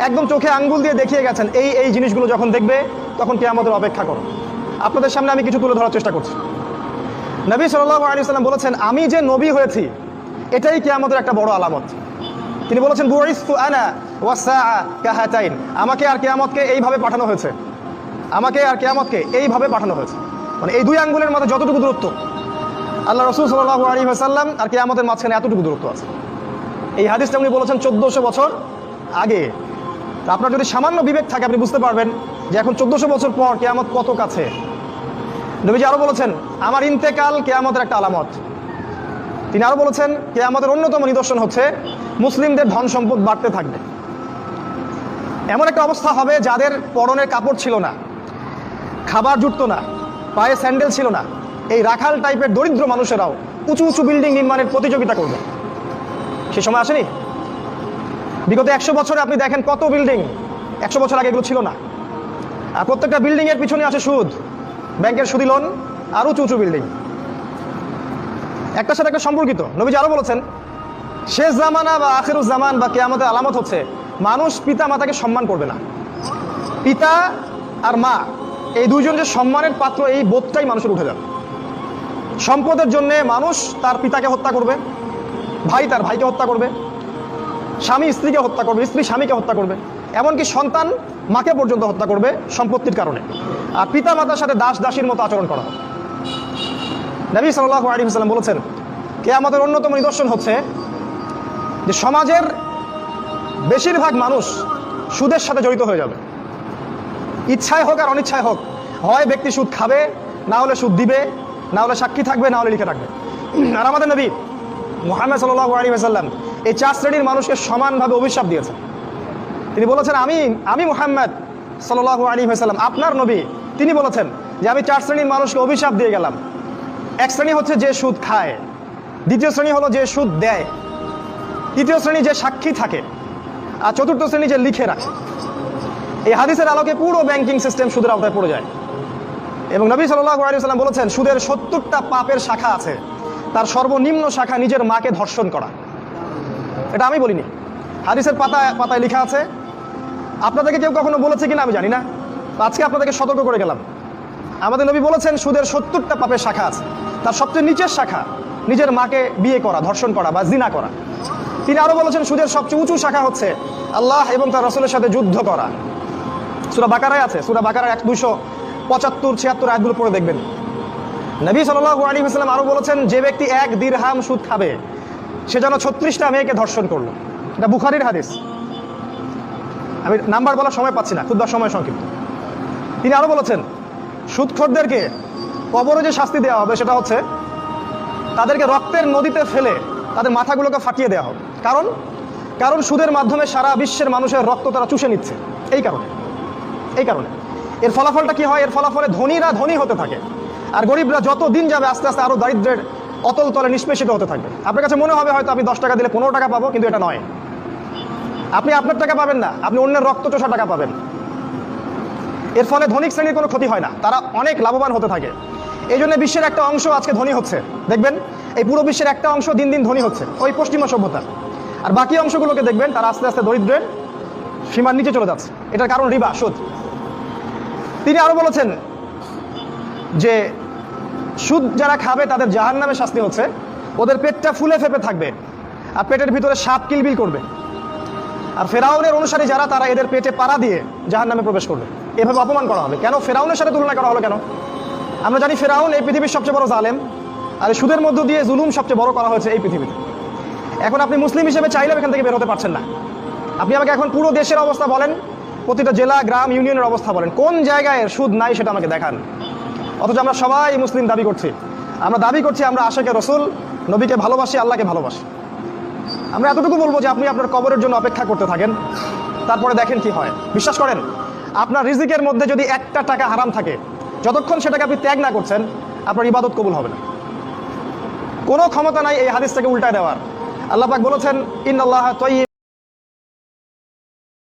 একদম চোখে আঙ্গুল দিয়ে দেখিয়ে গেছেন এই এই জিনিসগুলো যখন দেখবে তখন কিয়ামতের অপেক্ষা করো। আপনাদের সামনে আমি কিছু তুলে ধরার চেষ্টা করছি। নবী সাল্লাল্লাহু আলাইহি ওয়াসাল্লাম বলেছেন, আমি যে নবী হয়েছি এটাই কিয়ামতের একটা বড় আলামত। তিনি বলেছেন, বুইসতু আনা ওয়াসসাআ কাহাতাইন, আমাকে আর কিয়ামতকে এইভাবে পাঠানো হয়েছে, আমাকে আর কিয়ামতকে এইভাবে পাঠানো হয়েছে। মানে এই দুই আঙ্গুলের মধ্যে যতটুকু দূরত্ব, আল্লাহ রাসূল সাল্লাল্লাহু আলাইহি ওয়াসাল্লাম আর কিয়ামতের মাঝখানে এতটুকু দূরত্ব আছে। এই হাদিসটা উনি বলেছেন 1400 বছর আগে। আপনার যদি সামান্য বিবেক থাকে আপনি বুঝতে পারবেন যে এখন 1400 বছর পর কিয়ামত কত কাছে। নবীজি আরো বলেছেন, আমার ইন্তেকাল কিয়ামতের একটা আলামত। তিনি আরো বলেছেন, কিয়ামতের অন্যতম নিদর্শন হচ্ছে মুসলিমদের ধন সম্পদ বাড়তে থাকবে। এমন একটা অবস্থা হবে যাদের পরনের কাপড় ছিল না, খাবার জুটতো না, পায়ে স্যান্ডেল ছিল না, এই রাখাল টাইপের দরিদ্র মানুষেরাও উঁচু উঁচু বিল্ডিং নির্মাণের প্রতিযোগিতা করবে। সে সময় আসেনি? বিগত 100 বছরে আপনি দেখেন কত বিল্ডিং, 100 বছর আগে এগুলো ছিল না। আর প্রত্যেকটা বিল্ডিংয়ের পিছনে আছে সুদ, ব্যাংকের সুদি লোন, আর উঁচু উঁচু বিল্ডিং, একটার সাথে একটা সম্পর্কিত। নবীজি আরো বলেছেন, শেষ জামানা বা আখিরুজ জামান বা কিয়ামতের আলামত হচ্ছে মানুষ পিতা মাতাকে সম্মান করবে না। পিতা আর মা এই দুইজন যে সম্মানের পাত্র, এই বোধটাই মানুষের উঠে যাবে। সম্পদের জন্য মানুষ তার পিতাকে হত্যা করবে, ভাই তার ভাইকে হত্যা করবে, স্বামী স্ত্রীকে হত্যা করবে, স্ত্রী স্বামীকে হত্যা করবে, এমনকি সন্তান মাকে পর্যন্ত হত্যা করবে সম্পত্তির কারণে। আর পিতা মাতার সাথে দাস দাসীর মতো আচরণ করা হবে। নবী সাল্লাল্লাহু আলাইহি ওয়াসাল্লাম বলেছেন, কিয়ামতের অন্যতম নিদর্শন হচ্ছে যে সমাজের বেশিরভাগ মানুষ সুদের সাথে জড়িত হয়ে যাবে। ইচ্ছায় হোক আর অনিচ্ছায় হোক, হয় ব্যক্তি সুদ খাবে, না হলে সুদ দিবে, না হলে সাক্ষী থাকবে, না হলে লিখে রাখবে। আর আমাদের নবী মুহাম্মদ সাল্লাল্লাহু আলাইহি ওয়াসাল্লাম এই 4 শ্রেণীর মানুষকে সমানভাবে অভিশাপ দিয়েছেন। তিনি বলেছেন, আমি মুহাম্মদ সাল্লাল্লাহু আলাইহি ওয়াসাল্লাম আপনার নবী, তিনি বলেছেন যে আমি 4 শ্রেণীর মানুষকে অভিশাপ দিয়ে গেলাম। এক শ্রেণী হচ্ছে যে সুদ খায়, দ্বিতীয় শ্রেণী হলো যে সুদ দেয়, তৃতীয় শ্রেণী যে সাক্ষী থাকে, আর চতুর্থ শ্রেণী যে লিখে রাখে। এই হাদিসের আলোকে পুরো ব্যাংকিং সিস্টেম সুদের আওতায় পড়ে যায়। এবং নবী সাল্লাল্লাহু আলাইহি ওয়াসাল্লাম বলেছেন, সুদের 70টা পাপের শাখা আছে, তার সর্বনিম্ন শাখা নিজের মাকে ধর্ষণ করা। এটা আমি বলিনি, হাদিসের পাতায় পাতায় লেখা আছে। আপনাদেরকে কেউ কখনো বলেছে কিনা আমি জানি না, আজকে আপনাদেরকে সতর্ক করে গেলাম। আমাদের নবী বলেছেন সুদের 70টা পাপের শাখা আছে, তার সবচেয়ে নিচের শাখা নিজের মাকে বিয়ে করা, ধর্ষণ করা বা জিনা করা। তিনি আরো বলেছেন সুদের সবচেয়ে উঁচু শাখা হচ্ছে আল্লাহ এবং তার রাসূলের সাথে যুদ্ধ করা। সূরা বাকারায় আছে, সূরা বাকারার 275-76 আয়াতগুলো পড়ে দেখবেন। নবী সাল্লাল্লাহু আলাইহি ওয়াসাল্লাম আরো বলেছেন, যে ব্যক্তি 1 দিরহাম সুদ খাবে সে যেন 36টা মেয়েকে ধর্ষণ করলো। এটা বুখারীর হাদিস। আমি নাম্বার বলার সময় পাচ্ছি না, খুব সময় সংক্ষিপ্ত। তিনি আরো বলেছেন, সুদখোরদেরকে কবরে যে শাস্তি দেওয়া হবে সেটা হচ্ছে তাদেরকে রক্তের নদীতে ফেলে তাদের মাথাগুলোকে ফাটিয়ে দেওয়া হবে। কারণ সুদের মাধ্যমে সারা বিশ্বের মানুষের রক্ত তারা চুষে নিচ্ছে। এই কারণে এর ফলাফলটা কি হয়? এর ফলাফলে ধনীরা ধনী হতে থাকে, আর গরিবরা যত দিন যাবে আস্তে আস্তে আরো দারিদ্র্যের অতল তলে নিষ্পেষিত হতে থাকবে। আপনার কাছে মনে হবে হয়তো আমি 10 টাকা দিলে 15 টাকা পাবো, কিন্তু এটা নয়। আপনি আপনার টাকা পাবেন না, আপনি অন্যের রক্ত চোষা টাকা পাবেন। এর ফলে ধনিক শ্রেণীর কোনো ক্ষতি হয় না, তারা অনেক লাভবান হতে থাকে। এই জন্য বিশ্বের একটা অংশ আজকে ধনী হচ্ছে। দেখবেন এই পুরো বিশ্বের একটা অংশ দিন দিন ধনী হচ্ছে, ওই পশ্চিমা সভ্যতা। আর বাকি অংশগুলোকে দেখবেন তারা আস্তে আস্তে দরিদ্রের সীমার নিচে চলে যাচ্ছে। এটার কারণ রিবা, সুদ। তিনি আরো বলেছেন যে সুদ যারা খাবে তাদের জাহান্নামে শাস্তি হচ্ছে ওদের পেটটা ফুলে ফেপে থাকবে, আর পেটের ভিতরে সাপ কিলবিল করবে। আর ফেরাউনের অনুসারী যারা, তারা এদের পেটে পাড়া দিয়ে জাহান্নামে প্রবেশ করবে। এভাবে অপমান করা হবে। কেন ফেরাউনের সাথে তুলনা করা হলো কেন? আমরা জানি ফেরাউন এই পৃথিবীর সবচেয়ে বড় জালেম, আর সুদের মধ্য দিয়ে জুলুম সবচেয়ে বড় করা হয়েছে এই পৃথিবীতে। এখন আপনি মুসলিম হিসেবে চাইলেও এখান থেকে বের হতে পারছেন না। আপনি আমাকে এখন পুরো দেশের অবস্থা বলেন, প্রতিটা জেলা, গ্রাম, ইউনিয়নের অবস্থা বলেন, কোন জায়গায় সুদ নাই সেটা আমাকে দেখান। অথচ আমরা সবাই মুসলিম দাবি করছি। আমরা দাবি করছি আমরা আশিকে রাসূল, নবীকে ভালোবাসি, আল্লাহকে ভালোবাসি। আমরা এতটুকু বলবো যে আপনি আপনার কবরের জন্য অপেক্ষা করতে থাকেন, তারপরে দেখেন কি হয়। বিশ্বাস করেন, আপনার রিজিকের মধ্যে যদি 1টা টাকা হারাম থাকে, যতক্ষণ সেটাকে আপনি ত্যাগ না করছেন আপনার ইবাদত কবুল হবে না। কোনো ক্ষমতা নাই এই হাদিসটাকে উল্টায় দেওয়ার। আল্লাহ পাক বলেছেন, ইন্নাল্লাহা তাইয়্যিব।